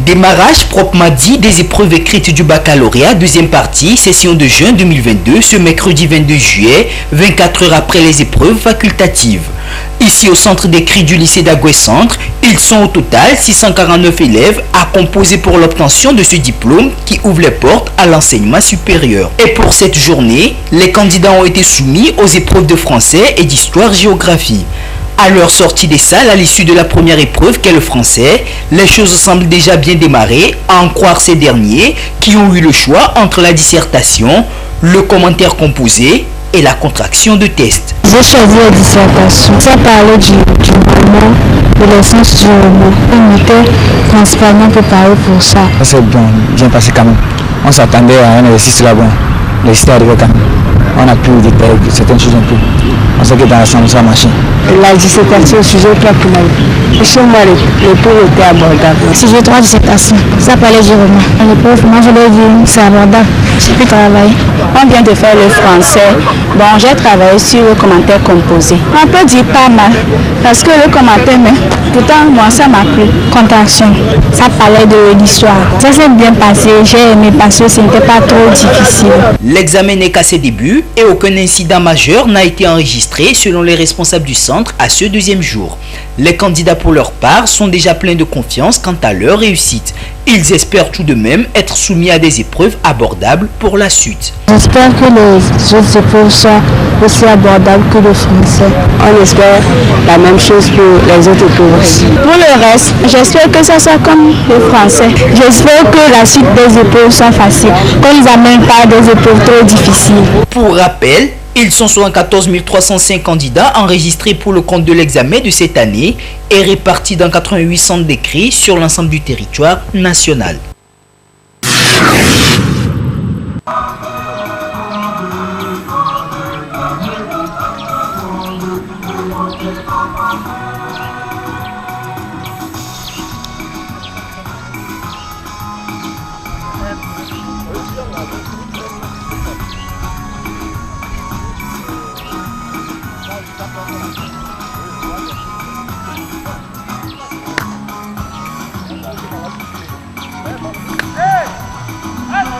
Démarrage proprement dit des épreuves écrites du baccalauréat, deuxième partie, session de juin 2022, ce mercredi 22 juillet, 24 heures après les épreuves facultatives. Ici au centre d'écrit du lycée d'Agué-Centre, ils sont au total 649 élèves à composer pour l'obtention de ce diplôme qui ouvre les portes à l'enseignement supérieur. Et pour cette journée, les candidats ont été soumis aux épreuves de français et d'histoire-géographie. À leur sortie des salles à l'issue de la première épreuve qu'est le français, les choses semblent déjà bien démarrer, à en croire ces derniers qui ont eu le choix entre la dissertation, le commentaire composé et la contraction de test. J'ai choisi la dissertation. Ça parlait du roman, de l'essence du roman. On était principalement préparé pour ça. C'est bon, bien passé quand même. On s'attendait à un exercice là-bas. L'exercice arrivait quand même. On a pu détailler certaines choses un peu. On sait que dans l'ensemble, ça a marché. La dissertation au sujet clair pour moi. Chez moi, les cours étaient abordables. Sujet 3 dissertation, ça parlait du roman. Les profs, moi je l'ai vu, c'est abordable. J'ai pu travailler. On vient de faire le français. Bon, j'ai travaillé sur le commentaire composé. On peut dire pas mal, parce que le commentaire, mais pourtant, moi, ça m'a plu. Contraction, ça parlait de l'histoire. Ça s'est bien passé, j'ai aimé parce que ce n'était pas trop difficile. L'examen n'est qu'à ses débuts et aucun incident majeur n'a été enregistré selon les responsables du centre à ce deuxième jour. Les candidats pour leur part sont déjà pleins de confiance quant à leur réussite. Ils espèrent tout de même être soumis à des épreuves abordables pour la suite. J'espère que les autres épreuves soient aussi abordables que le français. On espère la même chose pour les autres épreuves aussi. Pour le reste, j'espère que ça soit comme le français. J'espère que la suite des épreuves soit facile, qu'on ne nous amène pas des épreuves trop difficiles. Pour rappel, ils sont 74 305 candidats enregistrés pour le compte de l'examen de cette année et répartis dans 88 centres d'écrit sur l'ensemble du territoire national. Hey!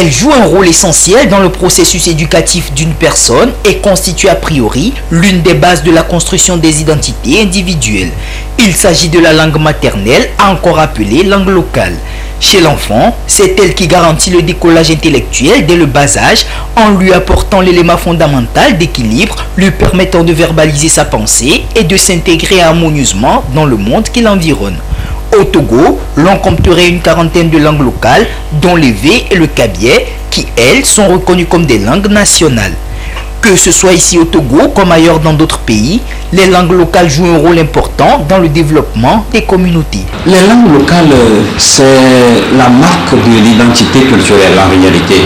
Elle joue un rôle essentiel dans le processus éducatif d'une personne et constitue a priori l'une des bases de la construction des identités individuelles. Il s'agit de la langue maternelle, encore appelée langue locale. Chez l'enfant, c'est elle qui garantit le décollage intellectuel dès le bas âge en lui apportant l'élément fondamental d'équilibre, lui permettant de verbaliser sa pensée et de s'intégrer harmonieusement dans le monde qui l'environne. Au Togo, l'on compterait une quarantaine de langues locales, dont l'Evé et le Kabyé, qui, elles, sont reconnues comme des langues nationales. Que ce soit ici au Togo comme ailleurs dans d'autres pays, les langues locales jouent un rôle important dans le développement des communautés. Les langues locales, c'est la marque de l'identité culturelle en réalité.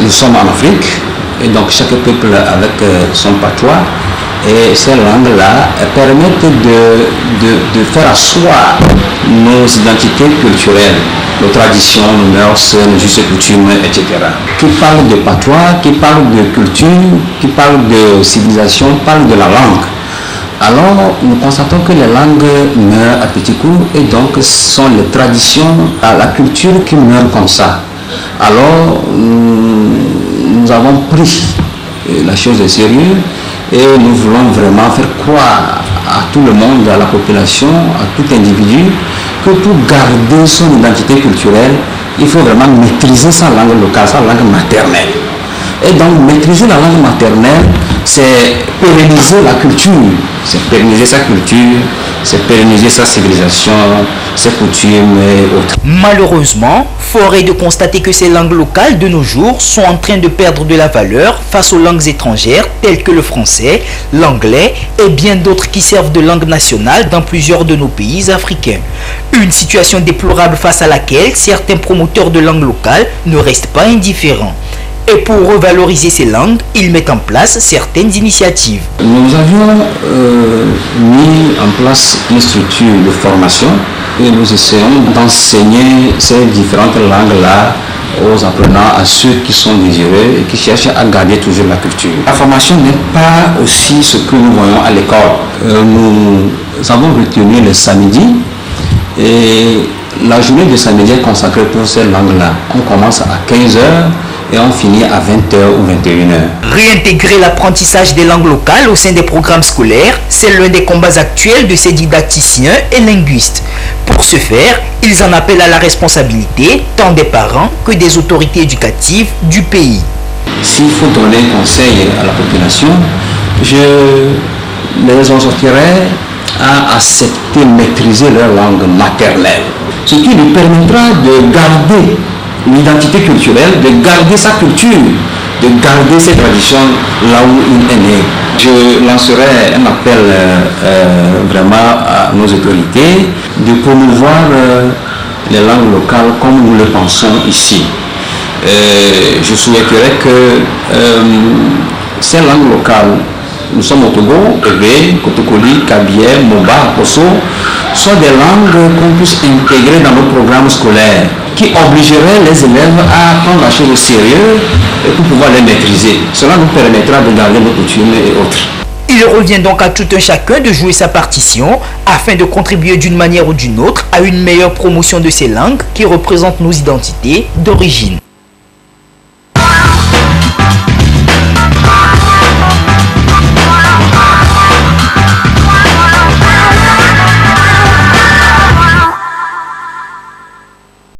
Nous sommes en Afrique, et donc chaque peuple avec son patois. Et ces langues-là permettent de faire asseoir nos identités culturelles, nos traditions, nos mœurs, nos us et coutumes, etc. Qui parle de patois, qui parle de culture, qui parle de civilisation, parle de la langue. Alors, nous constatons que les langues meurent à petits coups et donc ce sont les traditions, la culture qui meurt comme ça. Alors, nous avons pris la chose au sérieux. Et nous voulons vraiment faire croire à tout le monde, à la population, à tout individu, que pour garder son identité culturelle, il faut vraiment maîtriser sa langue locale, sa langue maternelle. Et donc maîtriser la langue maternelle, c'est pérenniser la culture, c'est pérenniser sa culture, c'est pérenniser sa civilisation, ses coutumes et autres. Malheureusement, fort est de constater que ces langues locales de nos jours sont en train de perdre de la valeur face aux langues étrangères telles que le français, l'anglais et bien d'autres qui servent de langue nationale dans plusieurs de nos pays africains. Une situation déplorable face à laquelle certains promoteurs de langues locales ne restent pas indifférents. Et pour revaloriser ces langues, ils mettent en place certaines initiatives. Nous avions mis en place une structure de formation et nous essayons d'enseigner ces différentes langues-là aux apprenants, à ceux qui sont désireux et qui cherchent à garder toujours la culture. La formation n'est pas aussi ce que nous voyons à l'école. Nous avons retenu le samedi et la journée de samedi est consacrée pour ces langues-là. On commence à 15h. Et on finit à 20h ou 21h. Réintégrer l'apprentissage des langues locales au sein des programmes scolaires, c'est l'un des combats actuels de ces didacticiens et linguistes. Pour ce faire, ils en appellent à la responsabilité tant des parents que des autorités éducatives du pays. S'il faut donner un conseil à la population, je les exhorterai à accepter, maîtriser leur langue maternelle, ce qui lui permettra de garder l'identité culturelle, de garder sa culture, de garder ses traditions là où il est né. Je lancerai un appel vraiment à nos autorités de promouvoir les langues locales comme nous le pensons ici. Je souhaiterais que ces langues locales, nous sommes au Togo, Evé, Kotokoli, Kabyé, Moba, Koso, soient des langues qu'on puisse intégrer dans nos programmes scolaires, qui obligeraient les élèves à prendre la chose au sérieux et pour pouvoir les maîtriser. Cela nous permettra de garder nos coutumes et autres. Il revient donc à tout un chacun de jouer sa partition afin de contribuer d'une manière ou d'une autre à une meilleure promotion de ces langues qui représentent nos identités d'origine.